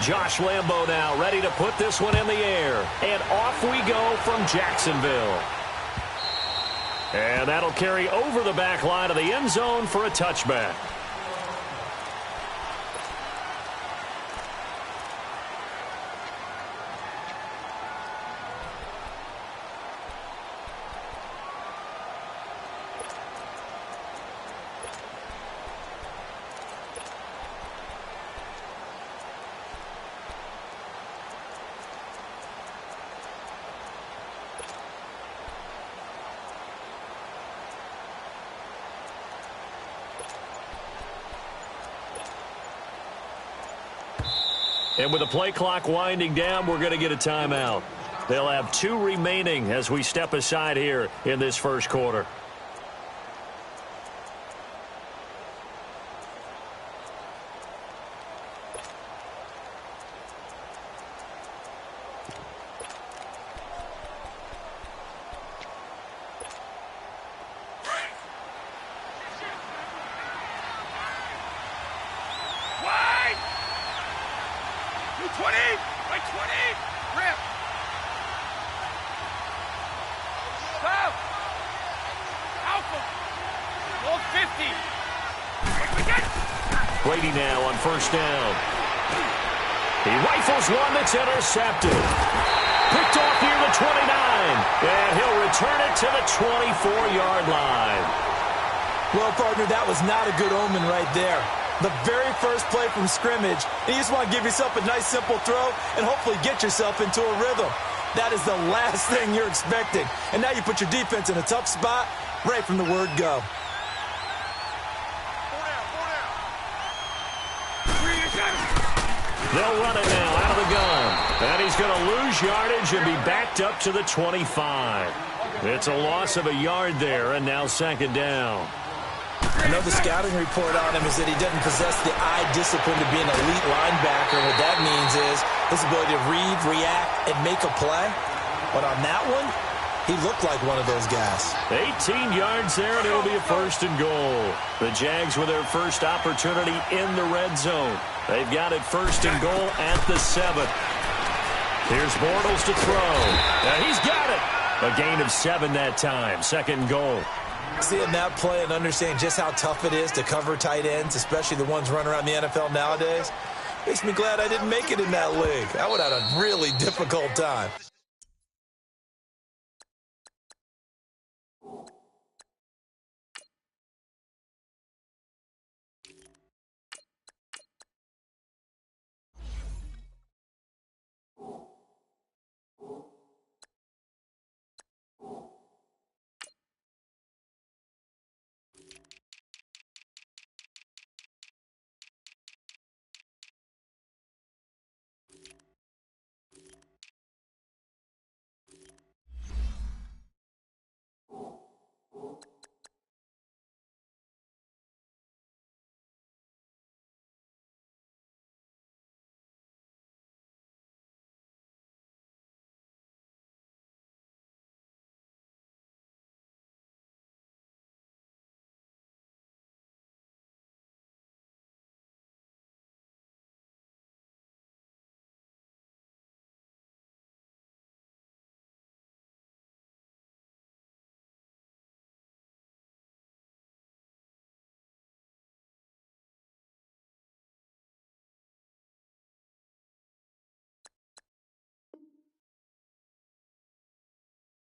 Josh Lambo now ready to put this one in the air. And off we go from Jacksonville. And that'll carry over the back line of the end zone for a touchback. And with the play clock winding down, we're going to get a timeout. They'll have 2 remaining as we step aside here in this first quarter. Brady now on first down. He rifles one that's intercepted. Picked off near the 29. And he'll return it to the 24-yard line. Well, partner, that was not a good omen right there. The very first play from scrimmage, and you just want to give yourself a nice, simple throw and hopefully get yourself into a rhythm. That is the last thing you're expecting. And now you put your defense in a tough spot right from the word go. They'll run it now out of the gun. And he's going to lose yardage and be backed up to the 25. It's a loss of a yard there, and now second down. I know the scouting report on him is that he doesn't possess the eye discipline to be an elite linebacker. What that means is his ability to read, react, and make a play. But on that one, he looked like one of those guys. 18 yards there, and it'll be a first and goal. The Jags with their first opportunity in the red zone. They've got it first and goal at the 7. Here's Bortles to throw. Now he's got it. A gain of 7 that time. Second goal. Seeing that play and understanding just how tough it is to cover tight ends, especially the ones running around the NFL nowadays, makes me glad I didn't make it in that league. I would have had a really difficult time.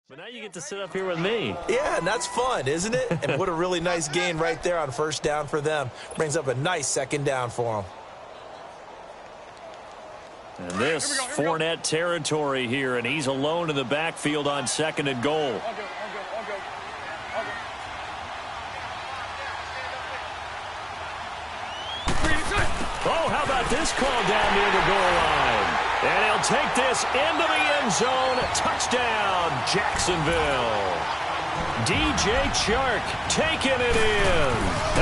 But now you get to sit up here with me. Yeah, and that's fun, isn't it? And what a really nice gain right there on first down for them. Brings up a nice second down for them. And this Fournette territory here, and he's alone in the backfield on second and goal. Oh, how about this call down near the goal line? And he'll take this into the end zone. Touchdown, Jacksonville. DJ Chark taking it in.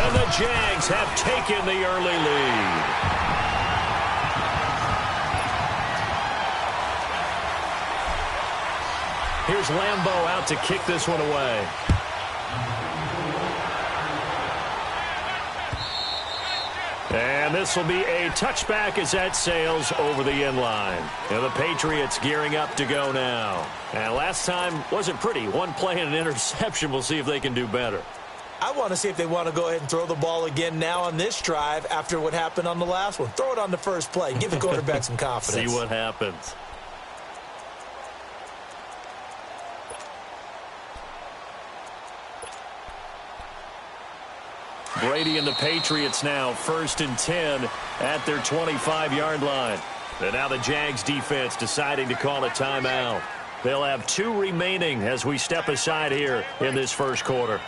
And the Jags have taken the early lead. Here's Lambo out to kick this one away. And this will be a touchback as that sails over the end line. And the Patriots gearing up to go now. And last time wasn't pretty. One play and an interception. We'll see if they can do better. I want to see if they want to go ahead and throw the ball again now on this drive after what happened on the last one. Throw it on the first play. Give the quarterback some confidence. See what happens. Brady and the Patriots now 1st and 10 at their 25-yard line. And now the Jags defense deciding to call a timeout. They'll have 2 remaining as we step aside here in this first quarter.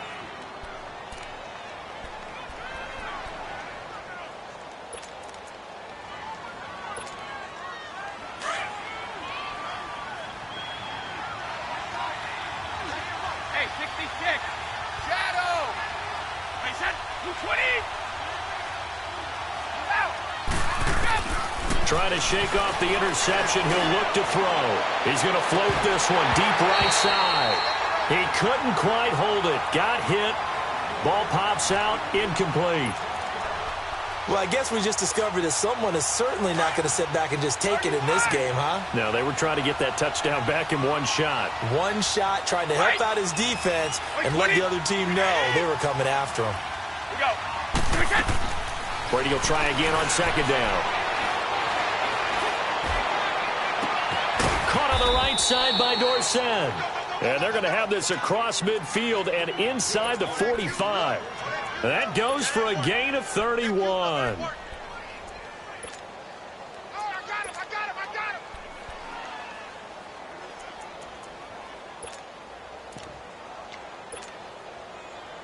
Trying to shake off the interception. He'll look to throw. He's going to float this one deep right side. He couldn't quite hold it. Got hit. Ball pops out. Incomplete. Well, I guess we just discovered that someone is certainly not going to sit back and just take it in this game, huh? No, they were trying to get that touchdown back in one shot. One shot, trying to help out his defense and let the other team know they were coming after him. Brady will try again on 2nd down. Caught on the right side by Dorsett. And they're going to have this across midfield and inside the 45. That goes for a gain of 31.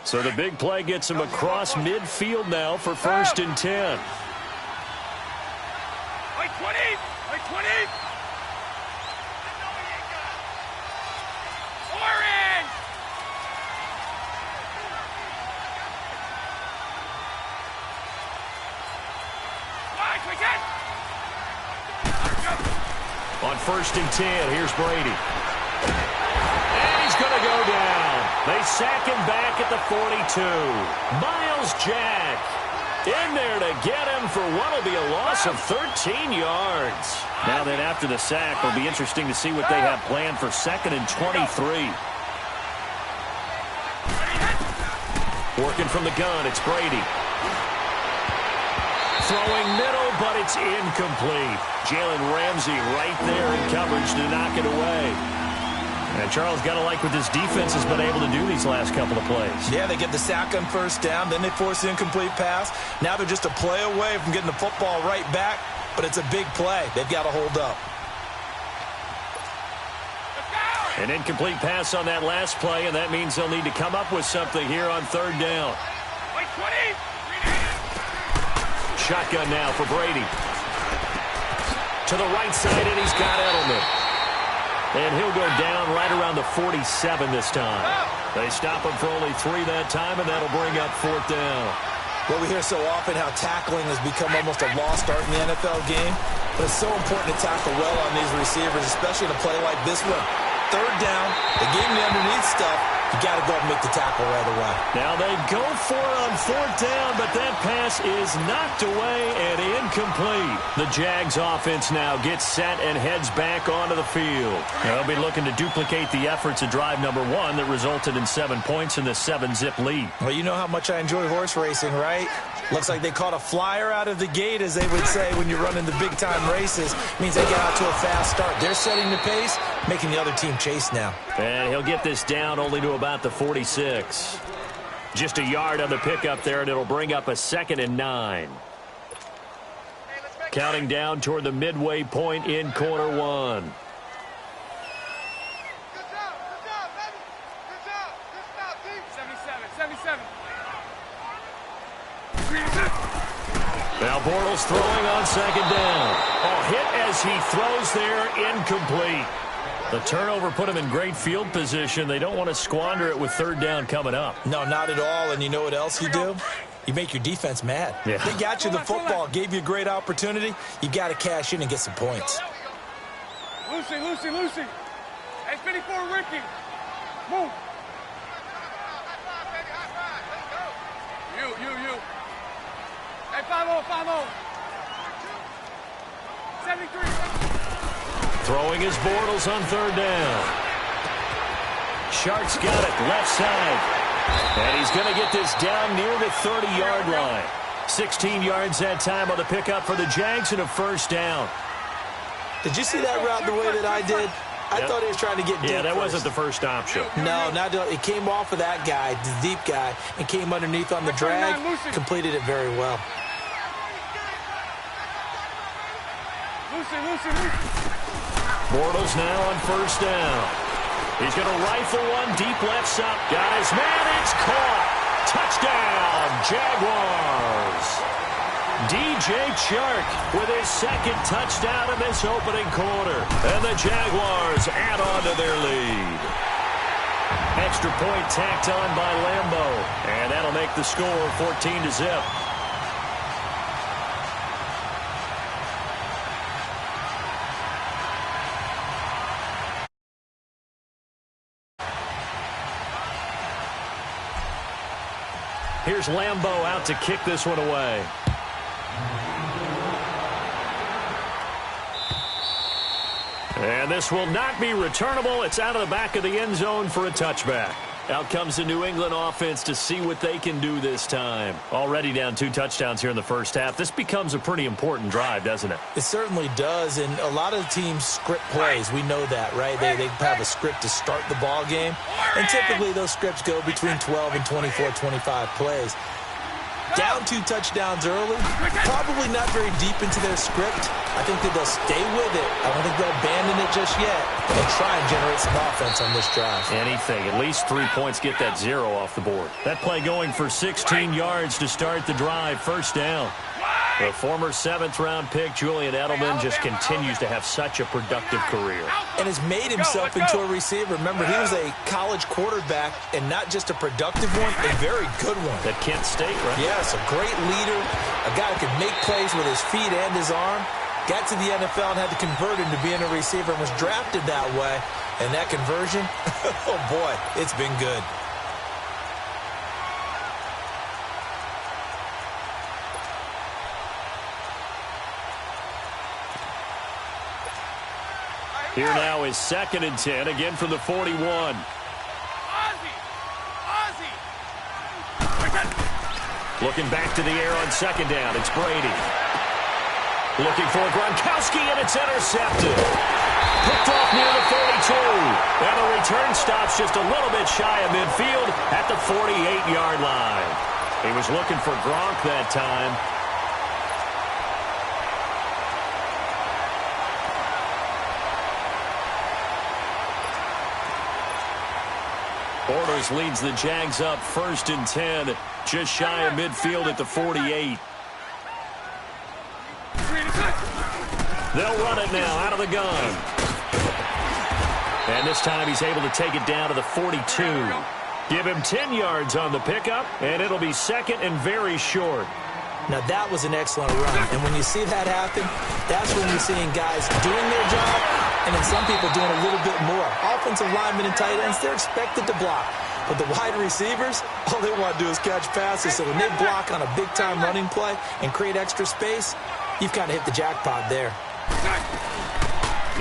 So the big play gets him across midfield now for 1st and 10. Like 20! Like 20! Orange! On 1st and 10, here's Brady. And he's going to go down. They sack him back at the 42. Myles Jack in there to get him for what will be a loss of 13 yards. Now then, after the sack, it'll be interesting to see what they have planned for 2nd and 23. Working from the gun, it's Brady. Throwing middle, but it's incomplete. Jalen Ramsey right there in coverage to knock it away. And Charles, got to like what this defense has been able to do these last couple of plays. Yeah, they get the sack on 1st down, then they force the incomplete pass. Now they're just a play away from getting the football right back, but it's a big play. They've got to hold up. An incomplete pass on that last play, and that means they'll need to come up with something here on 3rd down. Shotgun now for Brady. To the right side, and he's got Edelman. And he'll go down right around the 47 this time. They stop him for only 3 that time, and that'll bring up 4th down. Well, we hear so often how tackling has become almost a lost art in the NFL game. But it's so important to tackle well on these receivers, especially in a play like this one. 3rd down, they gave him the underneath stuff. You got to go and make the tackle right away. Now they go for it on 4th down, but that pass is knocked away and incomplete. The Jags offense now gets set and heads back onto the field. They'll be looking to duplicate the efforts of drive number 1 that resulted in 7 points in the 7-zip lead. Well, you know how much I enjoy horse racing, right? Looks like they caught a flyer out of the gate, as they would say when you're running the big-time races. It means they get out to a fast start. They're setting the pace, making the other team chase now. And he'll get this down only to about the 46. Just a yard on the pickup there, and it'll bring up a 2nd and 9. Counting down toward the midway point in quarter 1. Now Bortles throwing on 2nd down. Oh, hit as he throws there, incomplete. The turnover put him in great field position. They don't want to squander it with 3rd down coming up. No, not at all. And you know what else you do? You make your defense mad. Yeah. They got you the football, gave you a great opportunity. You got to cash in and get some points. Lucy. Hey, 54, Ricky. Move. You. Hey, 5-0, 5-0. 73. Throwing his Bortles on third down. Sharks got it, left side. And he's going to get this down near the 30-yard line. 16 yards that time on the pickup for the Jags and a first down. Did you see that route the way that I did? I thought he was trying to get deep. Yeah, that first. wasn't the first option. No, it came off of that guy, the deep guy, and came underneath on the drag. Completed it very well. Lucy. Bortles now on first down. He's going to rifle one deep left side. Got his man. It's caught. Touchdown, Jaguars. DJ Chark with his second touchdown in this opening quarter. And the Jaguars add on to their lead. Extra point tacked on by Lambo. And that'll make the score 14-0. Here's Lambo out to kick this one away. And this will not be returnable. It's out of the back of the end zone for a touchback. Out comes the New England offense to see what they can do this time. Already down 2 touchdowns here in the first half. This becomes a pretty important drive, doesn't it? It certainly does, and a lot of teams script plays. We know that, right? They have a script to start the ball game, and typically those scripts go between 12 and 24, 25 plays. Down 2 touchdowns early, probably not very deep into their script. I think that they'll stay with it. I don't think they'll abandon it just yet. They'll try and generate some offense on this drive. Anything. At least 3 points, get that 0 off the board. That play going for 16 yards to start the drive. First down. The former 7th-round pick, Julian Edelman, just continues to have such a productive career. And has made himself into a receiver. Remember, he was a college quarterback, and not just a productive one, a very good one. At Kent State, right? Yes, a great leader, a guy who could make plays with his feet and his arm. Got to the NFL and had to convert into being a receiver and was drafted that way. And that conversion, oh boy, it's been good. Here now is 2nd and 10, again from the 41. Ozzie! Looking back to the air on 2nd down, it's Brady. Looking for Gronkowski, and it's intercepted. Picked off near the 42. And the return stops just a little bit shy of midfield at the 48-yard line. He was looking for Gronk that time. Bortles leads the Jags up 1st and 10, just shy of midfield at the 48. They'll run it now out of the gun. And this time he's able to take it down to the 42. Give him 10 yards on the pickup, and it'll be 2nd and very short. Now, that was an excellent run. And when you see that happen, that's when you're seeing guys doing their job and then some people doing a little bit more. Offensive linemen and tight ends, they're expected to block. But the wide receivers, all they want to do is catch passes. So when they block on a big-time running play and create extra space, you've kind of hit the jackpot there.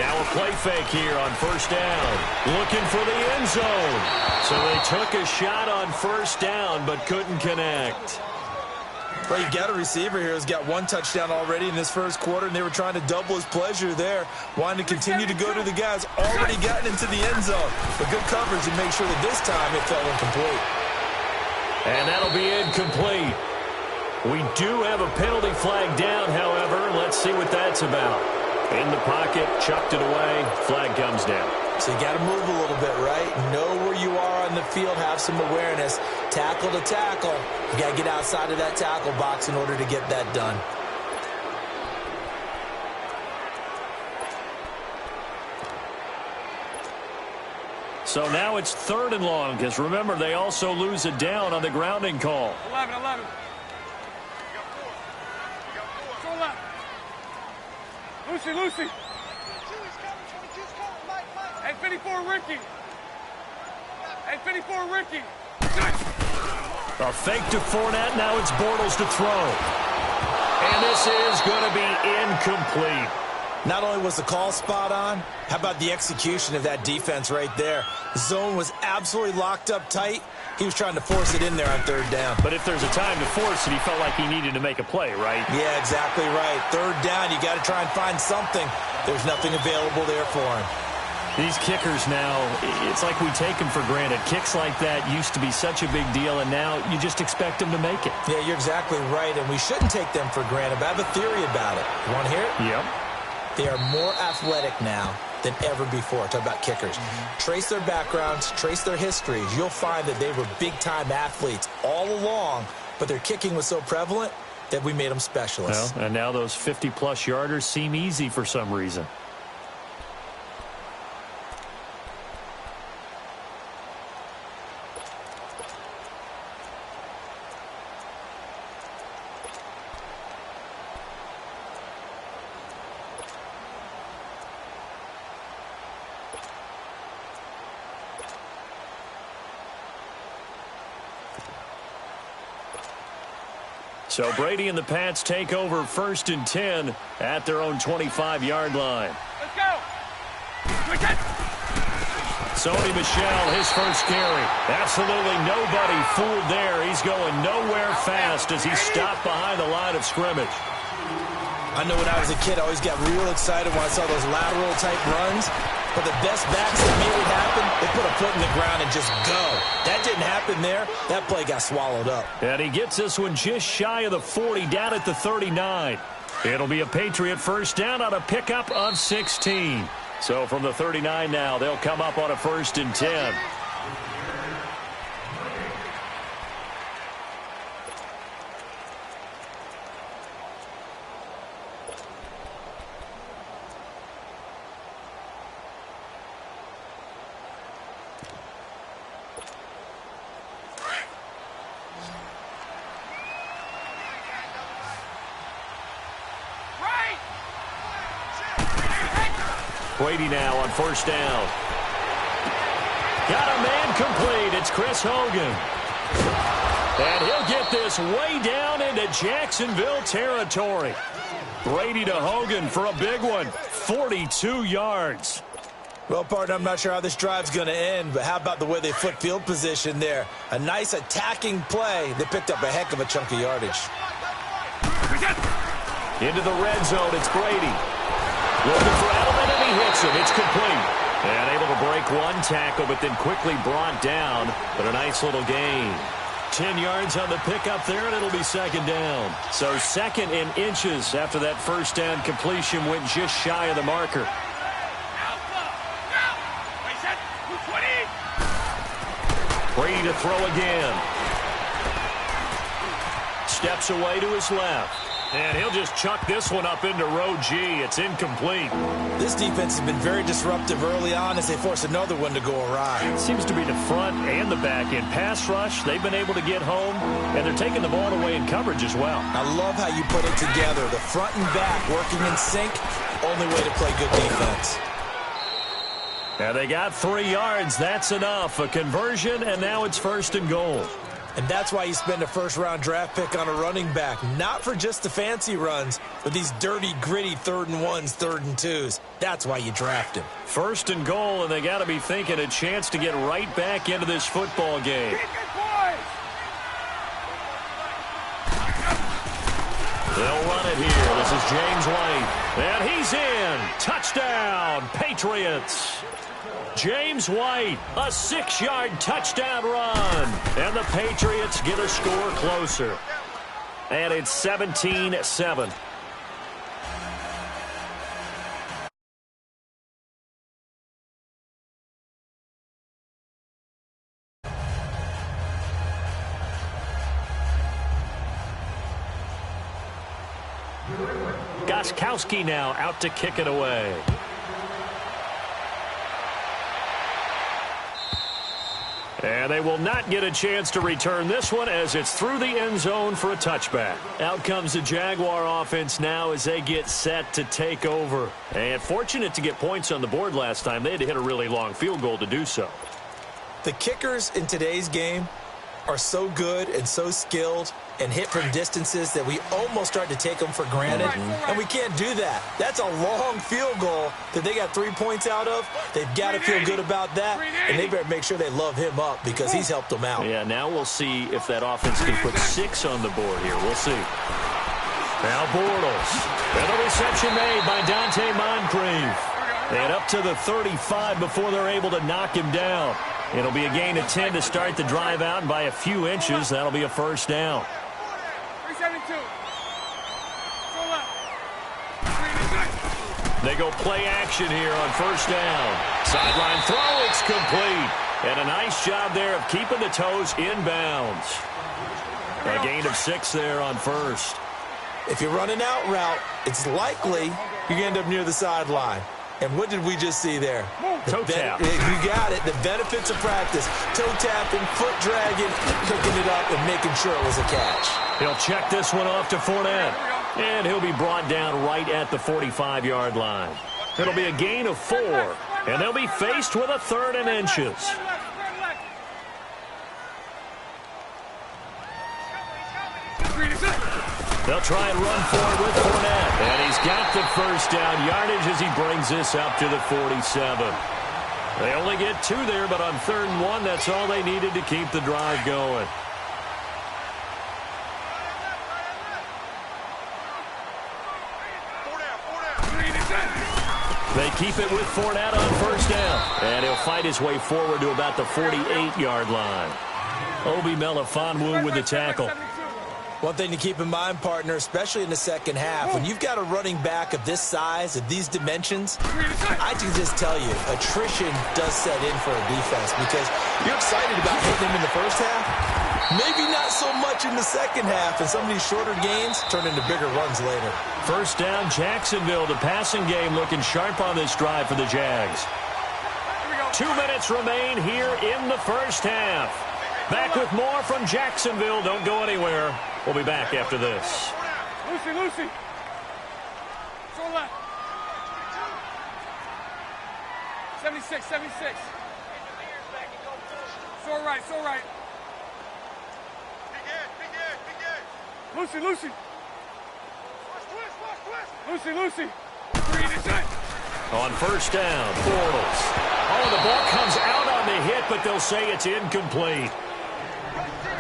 Now a play fake here on 1st down. Looking for the end zone. So they took a shot on 1st down but couldn't connect. Well, you got a receiver here who's got 1 touchdown already in this first quarter, and they were trying to double his pleasure there, wanting to continue to go to the guys already gotten into the end zone. But good coverage and make sure that this time it fell incomplete. And that'll be incomplete. We do have a penalty flag down, however. Let's see what that's about. In the pocket, chucked it away, flag comes down. So you got to move a little bit, right? Know where you are on the field, have some awareness. Tackle to tackle. You got to get outside of that tackle box in order to get that done. So now it's 3rd and long, because remember, they also lose it down on the grounding call. 11. Go left. Lucy. Hey, 54, Ricky. A fake to Fournette. Now it's Bortles to throw. And this is going to be incomplete. Not only was the call spot on, how about the execution of that defense right there? The zone was absolutely locked up tight. He was trying to force it in there on third down. But if there's a time to force it, he felt like he needed to make a play, right? Yeah, exactly right. Third down, you got to try and find something. There's nothing available there for him. These kickers now, it's like we take them for granted. Kicks like that used to be such a big deal, and now you just expect them to make it. Yeah, you're exactly right, and we shouldn't take them for granted. But I have a theory about it. You want to hear it? Yep. They are more athletic now than ever before. Talk about kickers. Trace their backgrounds, trace their histories. You'll find that they were big-time athletes all along, but their kicking was so prevalent that we made them specialists. Well, and now those 50-plus yarders seem easy for some reason. So Brady and the Pats take over 1st and 10 at their own 25-yard line. Let's go. Quick. Sony Michel, his first carry. Absolutely nobody fooled there. He's going nowhere fast as he stopped behind the line of scrimmage. I know when I was a kid, I always got real excited when I saw those lateral-type runs. But the best backs that made it happen, they put a foot in the ground and just go. That didn't happen there. That play got swallowed up. And he gets this one just shy of the 40, down at the 39. It'll be a Patriot first down on a pickup of 16. So from the 39 now, they'll come up on a 1st and 10. Brady now on 1st down. Got a man complete. It's Chris Hogan. And he'll get this way down into Jacksonville territory. Brady to Hogan for a big one. 42 yards. Well, partner, I'm not sure how this drive's going to end, but how about the way they flip field position there? A nice attacking play. They picked up a heck of a chunk of yardage. Into the red zone, it's Brady. Looking for Edelman, and he hits him. It's complete. And able to break one tackle, but then quickly brought down. But a nice little gain. 10 yards on the pickup there, and it'll be 2nd down. So 2nd in inches after that 1st down completion went just shy of the marker. Brady to throw again. Steps away to his left. And he'll just chuck this one up into row G. It's incomplete. This defense has been very disruptive early on as they force another one to go awry. It seems to be the front and the back end. Pass rush, they've been able to get home, and they're taking the ball away in coverage as well. I love how you put it together. The front and back working in sync. Only way to play good defense. And they got 3 yards. That's enough. A conversion, and now it's 1st and goal. And that's why you spend a first-round draft pick on a running back. Not for just the fancy runs, but these dirty, gritty 3rd and 1s, 3rd and 2s. That's why you draft him. 1st and goal, and they got to be thinking a chance to get right back into this football game. They'll run it here. This is James White. And he's in. Touchdown, Patriots. James White, a 6-yard touchdown run. And the Patriots get a score closer. And it's 17-7. Gostkowski now out to kick it away. And they will not get a chance to return this one as it's through the end zone for a touchback. Out comes the Jaguar offense now as they get set to take over. And fortunate to get points on the board last time. They had to hit a really long field goal to do so. The kickers in today's game are so good and so skilled and hit from distances that we almost start to take them for granted, and we can't do that. That's a long field goal that they got 3 points out of. They've got to feel good about that, and they better make sure they love him up because he's helped them out. Yeah, now we'll see if that offense can put 6 on the board here. We'll see. Now Bortles. And the reception made by Dante Moncrief. And up to the 35 before they're able to knock him down. It'll be a gain of 10 to start the drive out, and by a few inches, that'll be a first down. 372. They go play action here on first down. Sideline throw, it's complete. And a nice job there of keeping the toes in bounds. A gain of 6 there on first. If you run an out route, it's likely you're going to end up near the sideline. And what did we just see there? Toe tap. You got it. The benefits of practice. Toe tapping, foot dragging, picking it up, and making sure it was a catch. He'll check this one off to Fournette. And he'll be brought down right at the 45-yard line. It'll be a gain of 4. And they'll be faced with a 3rd and inches. They'll try and run for it with Fournette. And he's got the first down yardage as he brings this up to the 47. They only get 2 there, but on 3rd and 1, that's all they needed to keep the drive going. They keep it with Fournette on first down. And he'll fight his way forward to about the 48-yard line. Obi Melifonwu with the tackle. One thing to keep in mind, partner, especially in the second half, when you've got a running back of this size, of these dimensions, I can just tell you, attrition does set in for a defense because you're excited about hitting him in the first half. Maybe not so much in the second half, and some of these shorter gains turn into bigger runs later. First down, Jacksonville. The passing game looking sharp on this drive for the Jags. 2 minutes remain here in the first half. Back with more from Jacksonville. Don't go anywhere. We'll be back after this. Lucy. So left. 76. So right. Lucy. Lucy. On first down, Bortles. Oh, the ball comes out on the hit, but they'll say it's incomplete.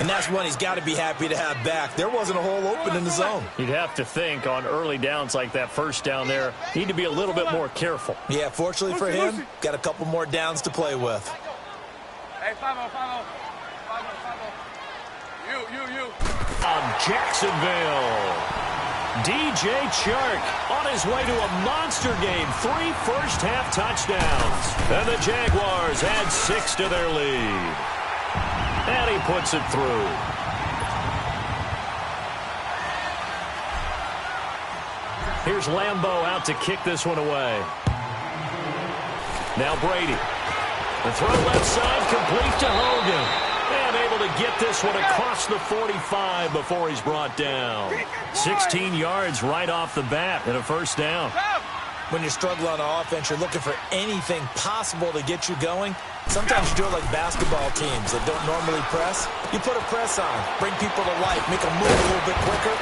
And that's one he's got to be happy to have back. There wasn't a hole open in the zone. You'd have to think on early downs like that first down there, need to be a little bit more careful. Yeah, fortunately for him, got a couple more downs to play with. Hey, 5-0. You. Jacksonville. DJ Chark on his way to a monster game. 3 first-half touchdowns. And the Jaguars add 6 to their lead. And he puts it through. Here's Lambeau out to kick this one away. Now Brady. The throw left side complete to Hogan. And able to get this one across the 45 before he's brought down. 16 yards right off the bat and a first down. When you struggle on offense, you're looking for anything possible to get you going. Sometimes you do it like basketball teams that don't normally press. You put a press on, bring people to life, make them move a little bit quicker.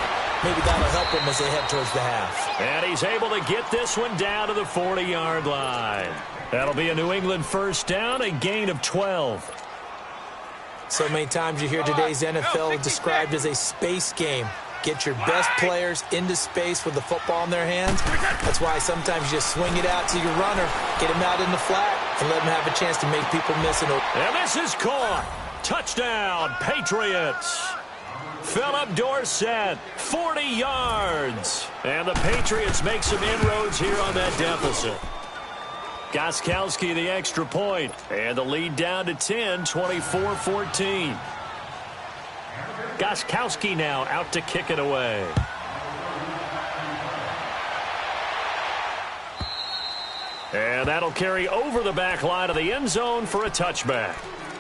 Maybe that'll help them as they head towards the half. And he's able to get this one down to the 40-yard line. That'll be a New England first down, a gain of 12. So many times you hear today's NFL described as a space game. Get your best players into space with the football in their hands. That's why sometimes you just swing it out to your runner, get him out in the flat, and let him have a chance to make people miss it. And this is caught. Touchdown, Patriots. Philip Dorsett, 40 yards. And the Patriots make some inroads here on that deficit. Gostkowski the extra point. And the lead down to 10, 24-14. Gostkowski now out to kick it away. And that'll carry over the back line of the end zone for a touchback.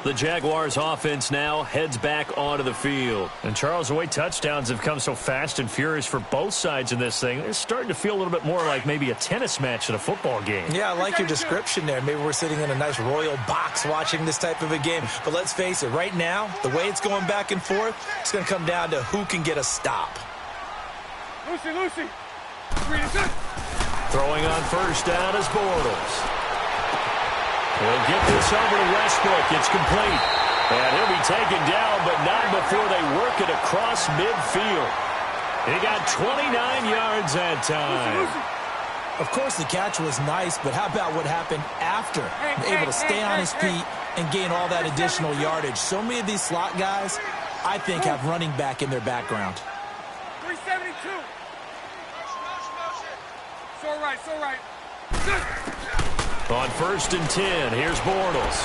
The Jaguars offense now heads back onto the field. And Charles, the way touchdowns have come so fast and furious for both sides in this thing, it's starting to feel a little bit more like maybe a tennis match than a football game. Yeah, I like your description there. Maybe we're sitting in a nice royal box watching this type of a game. But let's face it, right now, the way it's going back and forth, it's going to come down to who can get a stop. Lucy. Throwing on first down is Bortles. He'll get this over to Westbrook. It's complete. And he'll be taken down, but not before they work it across midfield. He got 29 yards that time. Of course, the catch was nice, but how about what happened after? Able to stay on his feet and gain all that additional yardage. So many of these slot guys, I think, have running back in their background. 372. It's all right. On first and 10, here's Bortles.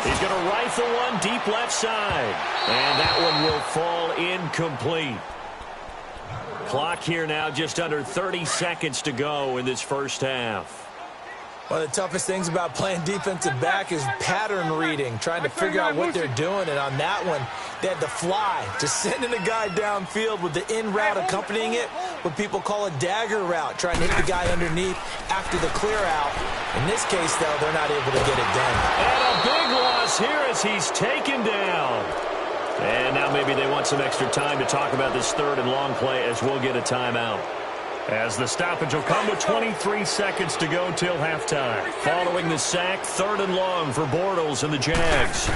He's going to rifle one deep left side. And that one will fall incomplete. Clock here now, just under 30 seconds to go in this first half. One of the toughest things about playing defensive back is pattern reading, trying to figure out what they're doing. And on that one, they had to fly, just sending a guy downfield with the in route accompanying it, what people call a dagger route, trying to hit the guy underneath after the clear out. In this case, though, they're not able to get it done. And a big loss here as he's taken down. And now maybe they want some extra time to talk about this third and long play as we'll get a timeout. As the stoppage will come with 23 seconds to go till halftime. Following the sack, third and long for Bortles and the Jags.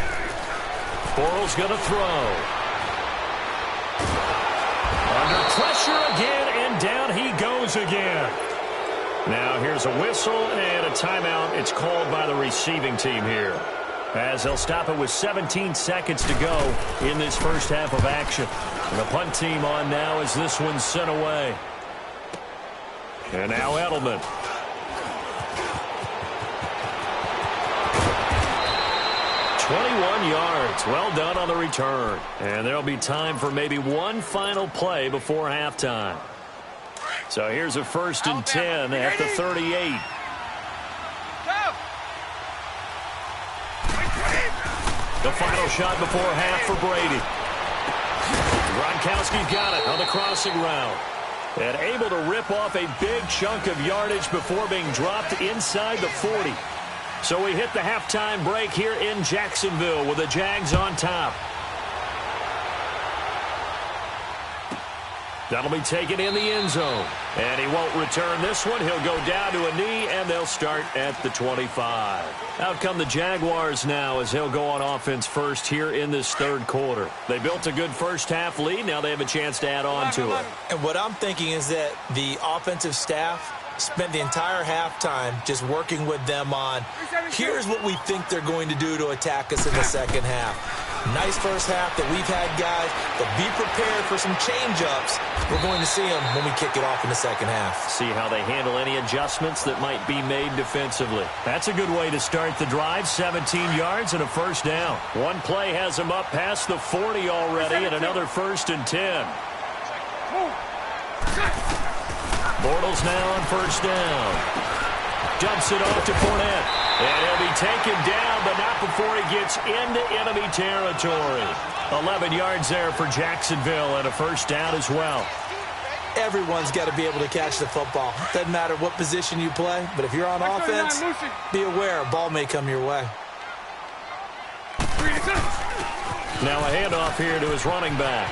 Bortles going to throw. Under pressure again, and down he goes again. Now here's a whistle and a timeout. It's called by the receiving team here, as they'll stop it with 17 seconds to go in this first half of action. And the punt team on now as this one's sent away. And now Edelman. "21 yards. Well done on the return. And there'll be time for maybe one final play before halftime. So here's a first and 10 at the 38. The final shot before half for Brady. Gronkowski's got it on the crossing route. And able to rip off a big chunk of yardage before being dropped inside the 40. So we hit the halftime break here in Jacksonville with the Jags on top. That'll be taken in the end zone. And he won't return this one. He'll go down to a knee, and they'll start at the 25. Out come the Jaguars now as they'll go on offense first here in this third quarter. They built a good first half lead. Now they have a chance to add on to it. And what I'm thinking is that the offensive staff spent the entire halftime just working with them on, here's what we think they're going to do to attack us in the second half. Nice first half that we've had, guys, but be prepared for some change-ups. We're going to see them when we kick it off in the second half. See how they handle any adjustments that might be made defensively. That's a good way to start the drive. 17 yards and a first down. One play has them up past the 40 already, and another first and 10. Bortles now on first down. Dumps it off to Fournette. And he'll be taken down, but not before he gets into enemy territory. 11 yards there for Jacksonville, and a first down as well. Everyone's got to be able to catch the football. Doesn't matter what position you play, but if you're on offense, be aware a ball may come your way. Now a handoff here to his running back.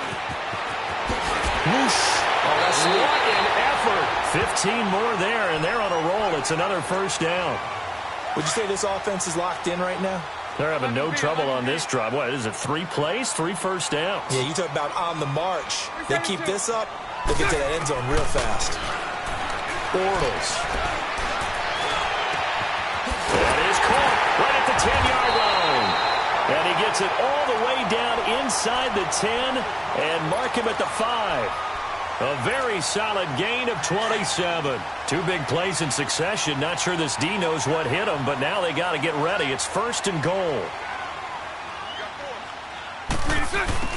Whoosh. Oh, that's what an effort. 15 more there, and they're on a roll. It's another first down. Would you say this offense is locked in right now? They're having no trouble on this drive. What is it, 3 plays, 3 first downs? Yeah, you talk about on the march. They keep this up, they'll get to that end zone real fast. Bortles. That is caught right at the 10-yard line. And he gets it all the way down inside the 10 and mark him at the 5. A very solid gain of 27. 2 big plays in succession. Not sure this D knows what hit him, but now they got to get ready. It's first and goal.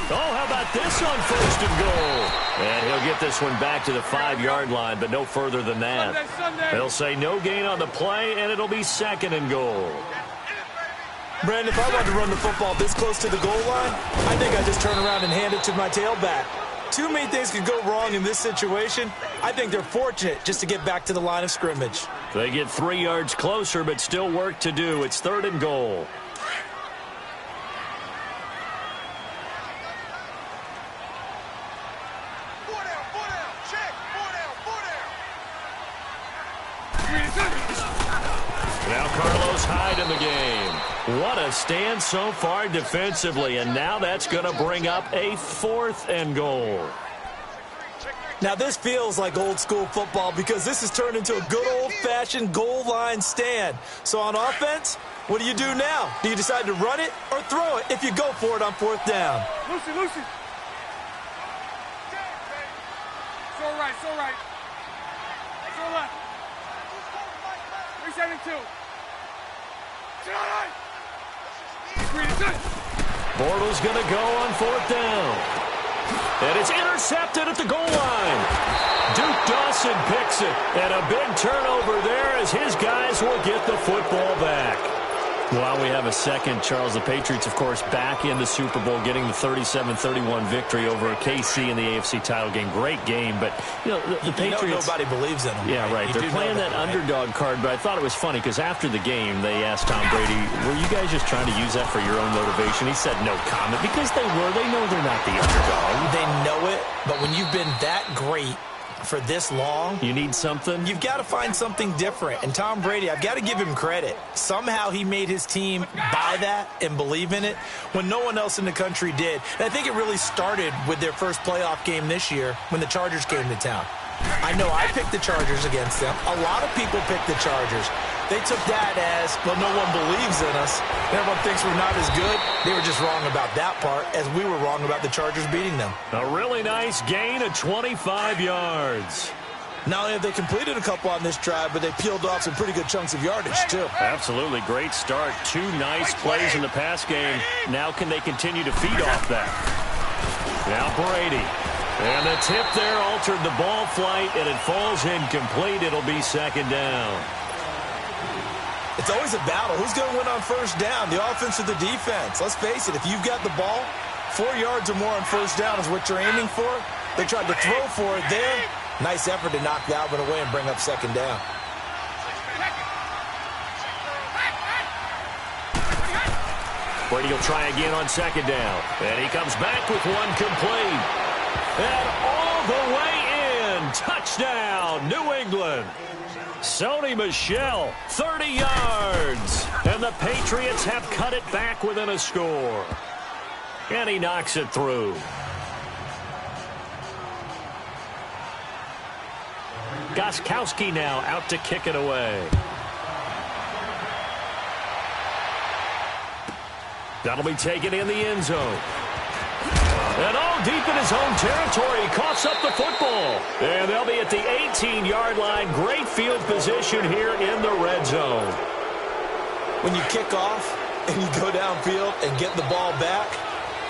Oh, how about this on first and goal? And he'll get this one back to the 5-yard line, but no further than that. They'll say no gain on the play, and it'll be second and goal. Brandon, if I wanted to run the football this close to the goal line, I think I'd just turn around and hand it to my tailback. Too many things could go wrong in this situation. I think they're fortunate just to get back to the line of scrimmage. They get 3 yards closer, but still work to do. It's 3rd and goal. Now Carlos Hyde in the game. What a stand so far defensively, and now that's going to bring up a 4th and goal. Now this feels like old school football because this has turned into a good old-fashioned goal line stand. So on offense, what do you do now? Do you decide to run it or throw it if you go for it on 4th down? Lucy. So right. So left. 372. Bortles going to go on 4th down. And it's intercepted at the goal line. Duke Dawson picks it. And a big turnover there as his guys will get the football back. While we have a second, Charles, the Patriots, of course, back in the Super Bowl, getting the 37-31 victory over KC in the AFC title game. Great game, but, you know, the Patriots... nobody believes in them. Yeah, right. They're playing that underdog card, but I thought it was funny because after the game, they asked Tom Brady, were you guys just trying to use that for your own motivation? He said no comment because they were. They know they're not the underdog. They know it, but when you've been that great for this long, you need something. You've got to find something different. And Tom Brady, I've got to give him credit. Somehow he made his team buy that and believe in it when no one else in the country did. And I think it really started with their first playoff game this year when the Chargers came to town. I know I picked the Chargers against them. A lot of people picked the Chargers. They took that as, well, no one believes in us. Everyone thinks we're not as good. They were just wrong about that part, as we were wrong about the Chargers beating them. A really nice gain of 25 yards. Not only have they completed a couple on this drive, but they peeled off some pretty good chunks of yardage, too. Absolutely. Great start. 2 nice plays in the pass game. Now can they continue to feed off that? Now Brady. And the tip there altered the ball flight, and it falls incomplete. It'll be 2nd down. It's always a battle. Who's going to win on 1st down, the offense or the defense? Let's face it, if you've got the ball, 4 yards or more on 1st down is what you're aiming for. They tried to throw for it there. Nice effort to knock that one away and bring up 2nd down. Brady will try again on 2nd down. And he comes back with one complete. And all the way in. Touchdown, New England. Sony Michel, 30 yards. And the Patriots have cut it back within a score. And he knocks it through. Gostkowski now out to kick it away. That'll be taken in the end zone. And all deep in his own territory, he coughs up the football. And they'll be at the 18-yard line. Great field position here in the red zone. When you kick off and you go downfield and get the ball back,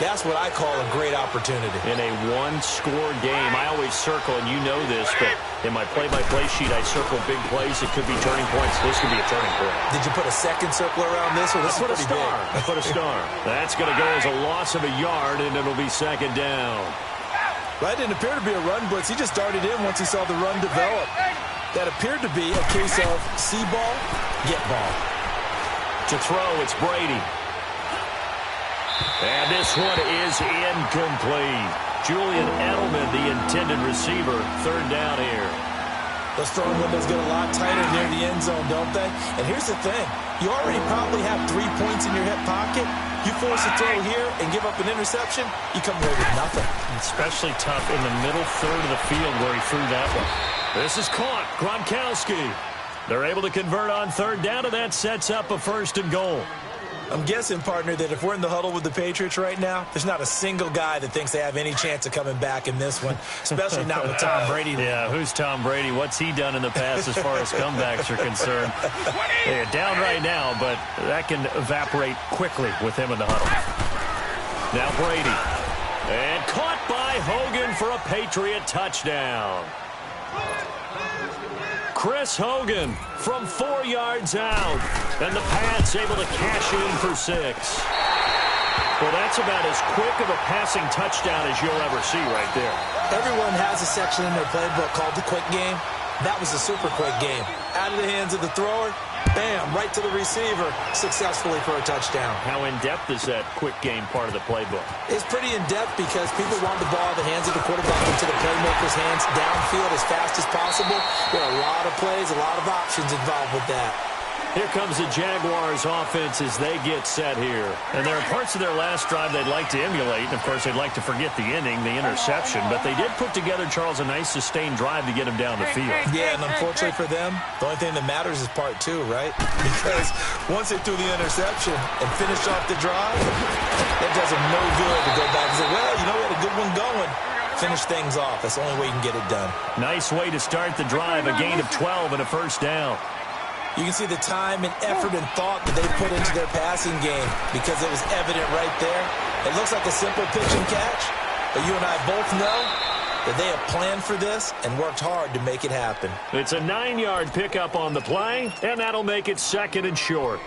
that's what I call a great opportunity. In a one-score game, I always circle, and you know this, but in my play-by-play sheet, I circle big plays. It could be turning points. This could be a turning point. Did you put a second circle around this? Or this I put a is star. big? I put a star. That's going to go as a loss of a yard, and it'll be 2nd down. That didn't appear to be a run blitz. He just darted in once he saw the run develop. That appeared to be a case of see ball, get ball. To throw, it's Brady. And this one is incomplete. Julian Edelman, the intended receiver. 3rd down here. Those throwing windows get a lot tighter near the end zone, don't they? And here's the thing. You already probably have 3 points in your hip pocket. You force a throw here and give up an interception, you come away with nothing. Especially tough in the middle third of the field where he threw that one. This is caught. Gronkowski. They're able to convert on 3rd down, and that sets up a 1st and goal. I'm guessing, partner, that if we're in the huddle with the Patriots right now, there's not a single guy that thinks they have any chance of coming back in this one, especially not with Tom Brady. Yeah, who's Tom Brady? What's he done in the past as far as comebacks are concerned? They're down right now, but that can evaporate quickly with him in the huddle. Now Brady. And caught by Hogan for a Patriot touchdown. Chris Hogan from 4 yards out. And the Pats able to cash in for 6. Well, that's about as quick of a passing touchdown as you'll ever see right there. Everyone has a section in their playbook called the quick game. That was a super quick game. Out of the hands of the thrower, bam, right to the receiver, successfully for a touchdown. How in-depth is that quick game part of the playbook? It's pretty in-depth because people want the ball in the hands of the quarterback into the playmaker's hands downfield as fast as possible. There are a lot of plays, a lot of options involved with that. Here comes the Jaguars offense as they get set here. And there are parts of their last drive they'd like to emulate. And, of course, they'd like to forget the ending, the interception. But they did put together, Charles, a nice sustained drive to get him down the field. Yeah, and unfortunately for them, the only thing that matters is part 2, right? Because once they threw the interception and finished off the drive, it does them no good to go back and say, well, you know, we had a good one going. Finish things off. That's the only way you can get it done. Nice way to start the drive, a gain of 12 and a first down. You can see the time and effort and thought that they put into their passing game because it was evident right there. It looks like a simple pitch and catch, but you and I both know that they have planned for this and worked hard to make it happen. It's a 9-yard pickup on the play, and that'll make it 2nd and short.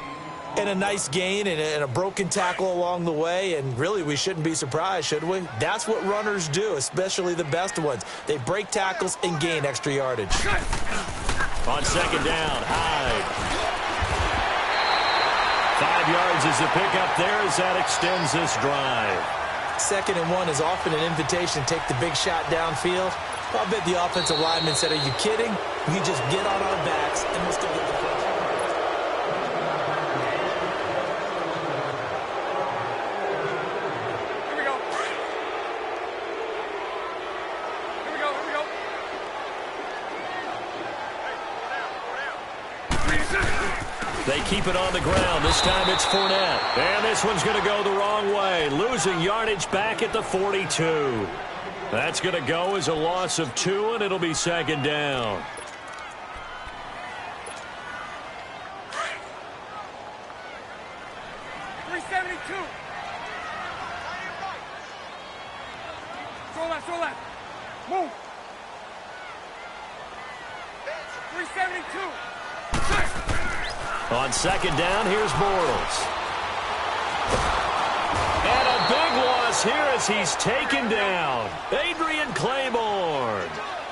And a nice gain and a broken tackle along the way, and really we shouldn't be surprised, should we? That's what runners do, especially the best ones. They break tackles and gain extra yardage. On 2nd down, Hyde. 5 yards is the pickup there as that extends this drive. 2nd and 1 is often an invitation to take the big shot downfield. I bet the offensive lineman said, are you kidding? We just get on our backs and let's go get the first. They keep it on the ground. This time it's Fournette. And this one's going to go the wrong way. Losing yardage back at the 42. That's going to go as a loss of 2, and it'll be 2nd down. Throw left. Move. 372. On 2nd down, here's Bortles. And a big loss here as he's taken down. Adrian Claiborne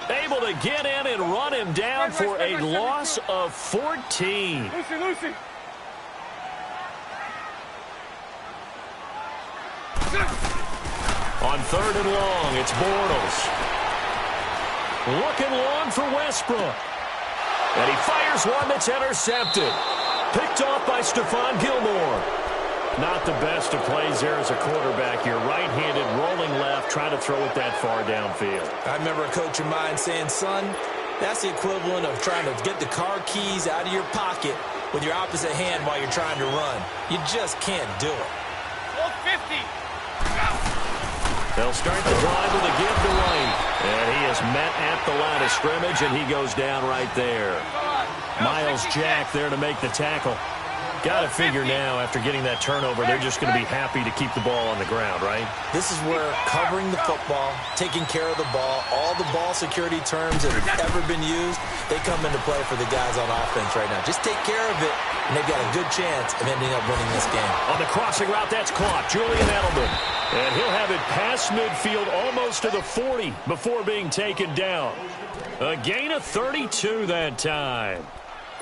able to get in and run him down for a loss of 14. Lucy. On 3rd and long, it's Bortles. Looking long for Westbrook. And he fires one that's intercepted. Picked off by Stephon Gilmore. Not the best of plays there as a quarterback. You're right-handed, rolling left, trying to throw it that far downfield. I remember a coach of mine saying, son, that's the equivalent of trying to get the car keys out of your pocket with your opposite hand while you're trying to run. You just can't do it. 50. They'll start the drive with a give to White. And he is met at the line of scrimmage, and he goes down right there. Miles Jack there to make the tackle. Got to figure now, after getting that turnover, they're just going to be happy to keep the ball on the ground, right? This is where covering the football, taking care of the ball, all the ball security terms that have ever been used, they come into play for the guys on offense right now. Just take care of it, and they've got a good chance of ending up winning this game. On the crossing route, that's caught. Julian Edelman. And he'll have it past midfield almost to the 40 before being taken down. A gain of 32 that time.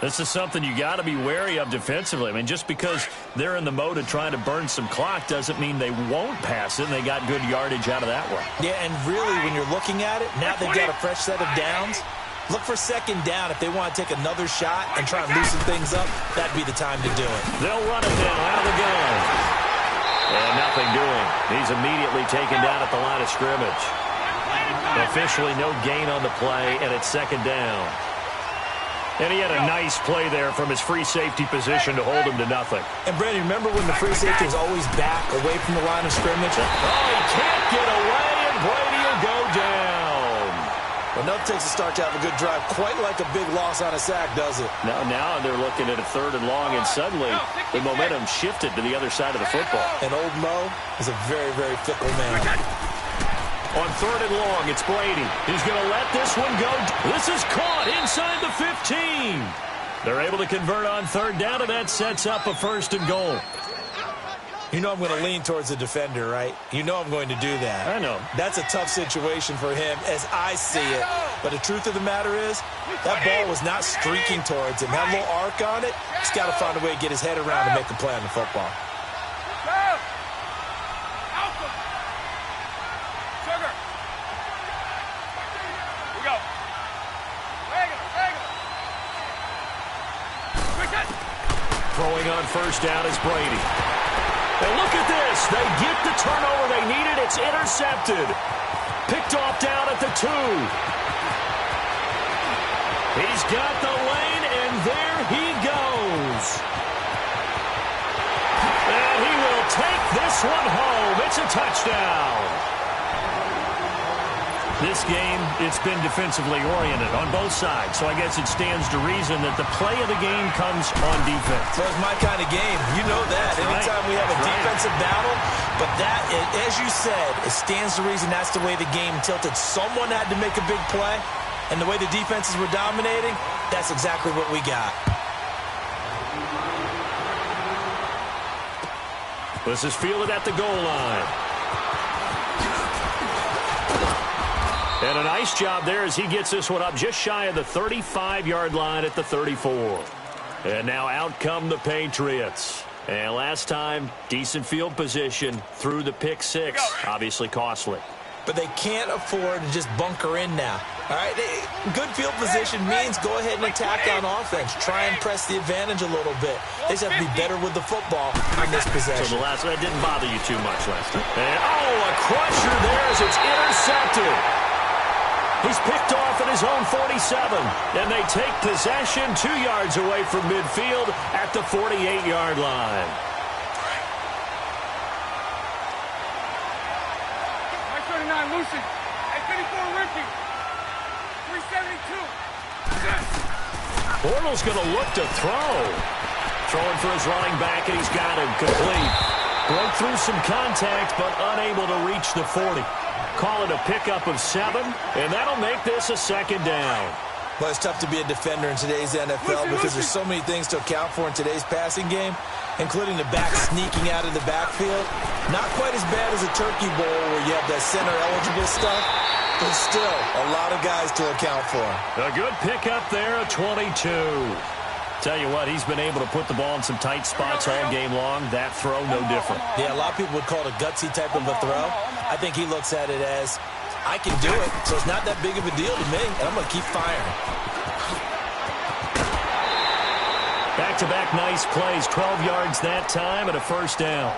This is something you got to be wary of defensively. I mean, just because they're in the mode of trying to burn some clock doesn't mean they won't pass it, and they got good yardage out of that one. Yeah, and really, when you're looking at it, now they've got a fresh set of downs. Look for 2nd down if they want to take another shot and try and loosen things up. That'd be the time to do it. They'll run it down out of the gun. And nothing doing. He's immediately taken down at the line of scrimmage. Officially no gain on the play, and it's 2nd down. And he had a nice play there from his free safety position to hold him to nothing. And, Brandon, remember when the free safety was always back away from the line of scrimmage? Oh, he can't get away, and Brady will go down. Well, nothing takes a start to have a good drive. Quite like a big loss on a sack, does it? Now they're looking at a 3rd and long, and suddenly the momentum shifted to the other side of the football. And old Mo is a very, very fickle man. On 3rd and long, it's Brady. He's going to let this one go. This is caught inside the 15. They're able to convert on 3rd down, and that sets up a 1st and goal. You know I'm going to lean towards the defender, right? You know I'm going to do that. I know. That's a tough situation for him as I see it. But the truth of the matter is, that ball was not streaking towards him. Had a little arc on it. He's got to find a way to get his head around and make a play on the football. Throwing on 1st down is Brady. And look at this. They get the turnover they needed. It's intercepted. Picked off down at the 2. He's got the lane, and there he goes. And he will take this one home. It's a touchdown. This game, it's been defensively oriented on both sides, so I guess it stands to reason that the play of the game comes on defense. So it's my kind of game. You know that. Anytime we have a defensive battle, but that, as you said, it stands to reason that's the way the game tilted. Someone had to make a big play, and the way the defenses were dominating, that's exactly what we got. This is fielded at the goal line. And a nice job there as he gets this one up just shy of the 35-yard line at the 34. And now out come the Patriots. And last time, decent field position through the pick 6. Obviously costly. But they can't afford to just bunker in now. All right, good field position means go ahead and attack on offense. Try and press the advantage a little bit. They just have to be better with the football on this possession. So that didn't bother you too much last time. And, a crusher there as it's intercepted. He's picked off at his own 47, and they take possession 2 yards away from midfield at the 48-yard line. Right 39, Lucy. At 54, Ricky. 372. Bortles going to look to throw. Throwing for his running back, and he's got him complete. Broke through some contact, but unable to reach the 40. Call it a pickup of 7, and that'll make this a 2nd down. Well, it's tough to be a defender in today's NFL because there's so many things to account for in today's passing game, including the back sneaking out of the backfield. Not quite as bad as a turkey bowl where you have that center-eligible stuff, but still a lot of guys to account for. A good pickup there, a 22. Tell you what, he's been able to put the ball in some tight spots all game long. That throw, no different. Yeah, a lot of people would call it a gutsy type of a throw. I think he looks at it as, I can do it, so it's not that big of a deal to me, and I'm going to keep firing. Back-to-back nice plays, 12 yards that time and a 1st down.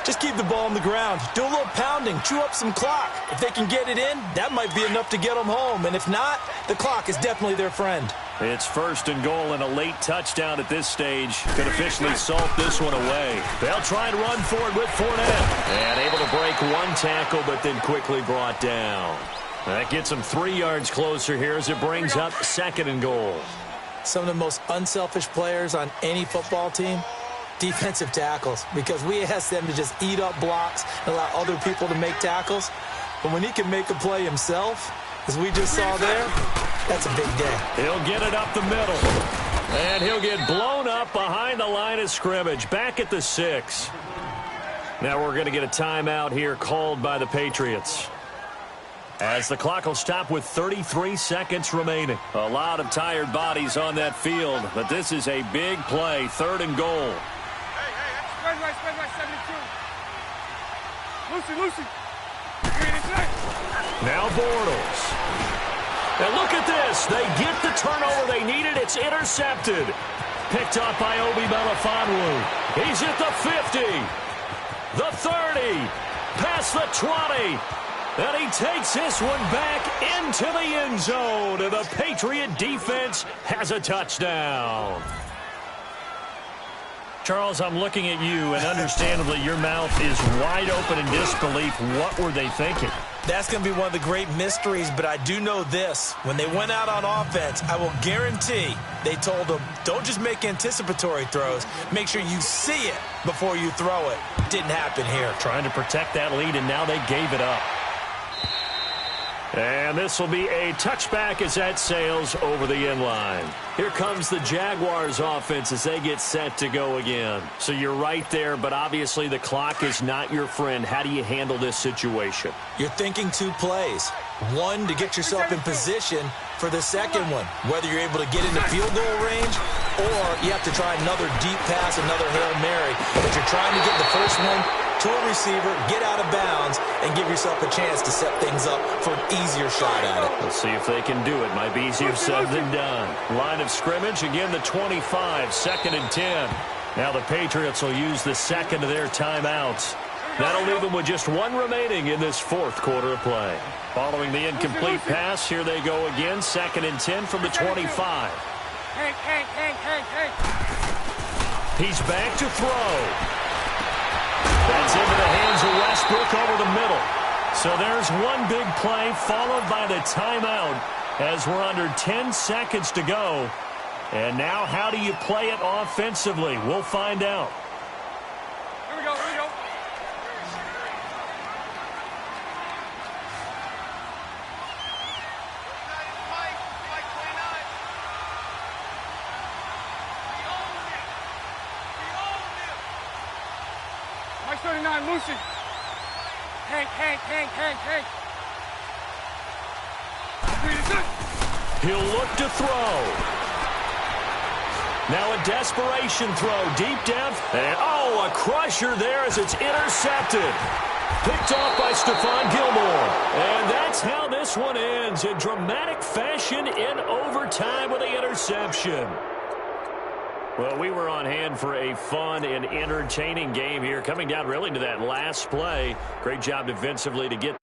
Just keep the ball on the ground. Do a little pounding. Chew up some clock. If they can get it in, that might be enough to get them home. And if not, the clock is definitely their friend. It's 1st and goal, and a late touchdown at this stage could officially salt this one away. They'll try and run for it with Fournette. And able to break one tackle, but then quickly brought down. That gets them 3 yards closer here as it brings up 2nd and goal. Some of the most unselfish players on any football team, defensive tackles, because we ask them to just eat up blocks and allow other people to make tackles. But when he can make a play himself, as we just saw there, that's a big day. He'll get it up the middle. And he'll get blown up behind the line of scrimmage, back at the 6. Now we're going to get a timeout here called by the Patriots, as the clock will stop with 33 seconds remaining. A lot of tired bodies on that field, but this is a big play, 3rd and goal. Spread right, 72. Lucy. Now Bortles. And look at this. They get the turnover they needed. It's intercepted. Picked up by Obi Melifonwu. He's at the 50. The 30. Past the 20. And he takes this one back into the end zone. And the Patriot defense has a touchdown. Charles, I'm looking at you, and understandably, your mouth is wide open in disbelief. What were they thinking? That's going to be one of the great mysteries, but I do know this. When they went out on offense, I will guarantee they told them, don't just make anticipatory throws. Make sure you see it before you throw it. Didn't happen here. Trying to protect that lead, and now they gave it up. And this will be a touchback as that sails over the end line. Here comes the Jaguars offense as they get set to go again. So you're right there, but obviously the clock is not your friend. How do you handle this situation? You're thinking two plays. One, to get yourself in position for the second one, whether you're able to get into field goal range or you have to try another deep pass, another Hail Mary. But you're trying to get the first one to a receiver, get out of bounds, and give yourself a chance to set things up for an easier shot at it. Let's see if they can do it. Might be easier said than done. Line of scrimmage, again the 25, 2nd and 10. Now the Patriots will use the second of their timeouts. That'll leave them with just one remaining in this fourth quarter of play. Following the incomplete pass, here they go again, 2nd and 10 from the 25. He's back to throw. That's into the hands of Westbrook over the middle. So there's one big play followed by the timeout as we're under 10 seconds to go. And now how do you play it offensively? We'll find out. Here we go, here we go. Mike 39, Lucy. Hank. He'll look to throw. Now a desperation throw deep down. And a crusher there as it's intercepted. Picked off by Stephon Gilmore. And that's how this one ends in dramatic fashion in overtime with the interception. Well, we were on hand for a fun and entertaining game here, coming down really to that last play. Great job defensively to get